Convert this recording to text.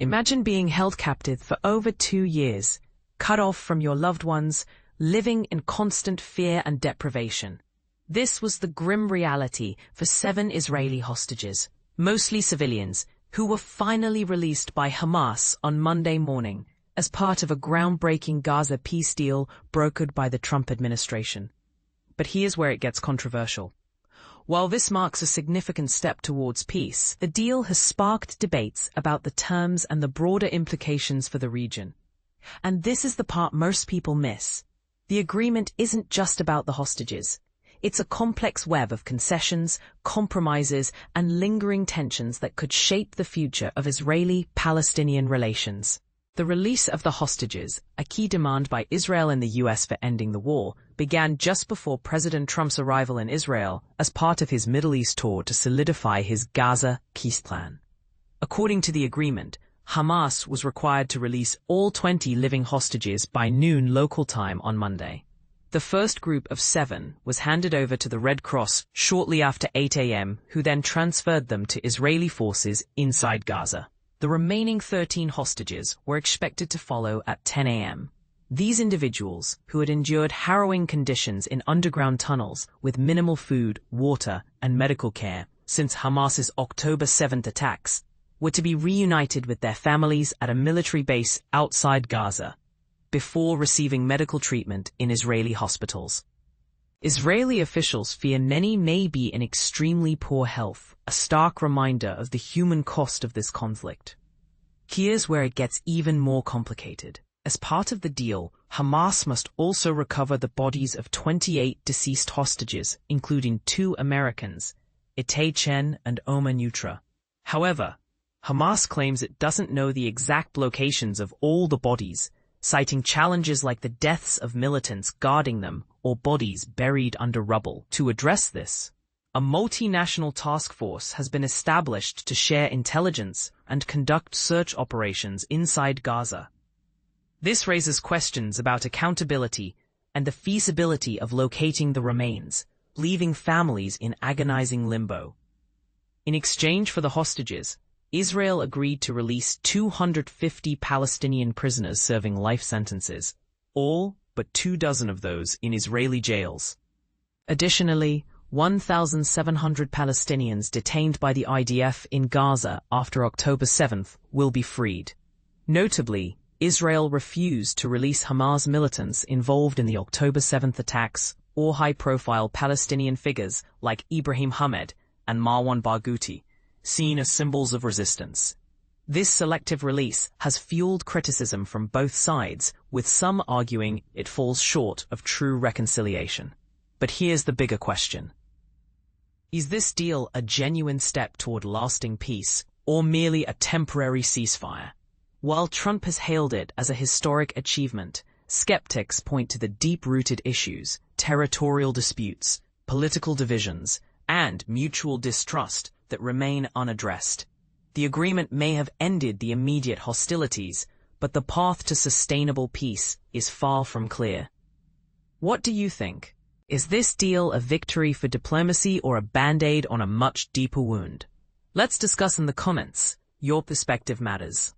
Imagine being held captive for over 2 years, cut off from your loved ones, living in constant fear and deprivation. This was the grim reality for 7 Israeli hostages, mostly civilians, who were finally released by Hamas on Monday morning as part of a groundbreaking Gaza peace deal brokered by the Trump administration. But here's where it gets controversial. While this marks a significant step towards peace, the deal has sparked debates about the terms and the broader implications for the region. And this is the part most people miss. The agreement isn't just about the hostages. It's a complex web of concessions, compromises, and lingering tensions that could shape the future of Israeli-Palestinian relations. The release of the hostages, a key demand by Israel and the US for ending the war, began just before President Trump's arrival in Israel as part of his Middle East tour to solidify his Gaza peace plan. According to the agreement, Hamas was required to release all 20 living hostages by noon local time on Monday. The first group of 7 was handed over to the Red Cross shortly after 8 a.m., who then transferred them to Israeli forces inside Gaza. The remaining 13 hostages were expected to follow at 10 a.m. These individuals, who had endured harrowing conditions in underground tunnels with minimal food, water, and medical care since Hamas's October 7th attacks, were to be reunited with their families at a military base outside Gaza, before receiving medical treatment in Israeli hospitals. Israeli officials fear many may be in extremely poor health, a stark reminder of the human cost of this conflict. Here's where it gets even more complicated. As part of the deal, Hamas must also recover the bodies of 28 deceased hostages, including 2 Americans, Itay Chen and Omer Nutra. However, Hamas claims it doesn't know the exact locations of all the bodies, citing challenges like the deaths of militants guarding them or bodies buried under rubble. To address this, a multinational task force has been established to share intelligence and conduct search operations inside Gaza. This raises questions about accountability and the feasibility of locating the remains, leaving families in agonizing limbo. In exchange for the hostages, Israel agreed to release 250 Palestinian prisoners serving life sentences, all but 24 of those in Israeli jails. Additionally, 1,700 Palestinians detained by the IDF in Gaza after October 7th will be freed. Notably, Israel refused to release Hamas militants involved in the October 7th attacks or high-profile Palestinian figures like Ibrahim Hamed and Marwan Barghouti, seen as symbols of resistance. This selective release has fueled criticism from both sides, with some arguing it falls short of true reconciliation. But here's the bigger question. Is this deal a genuine step toward lasting peace, or merely a temporary ceasefire? While Trump has hailed it as a historic achievement, skeptics point to the deep-rooted issues, territorial disputes, political divisions, and mutual distrust that remain unaddressed. The agreement may have ended the immediate hostilities, but the path to sustainable peace is far from clear. What do you think? Is this deal a victory for diplomacy or a band-aid on a much deeper wound? Let's discuss in the comments. Your perspective matters.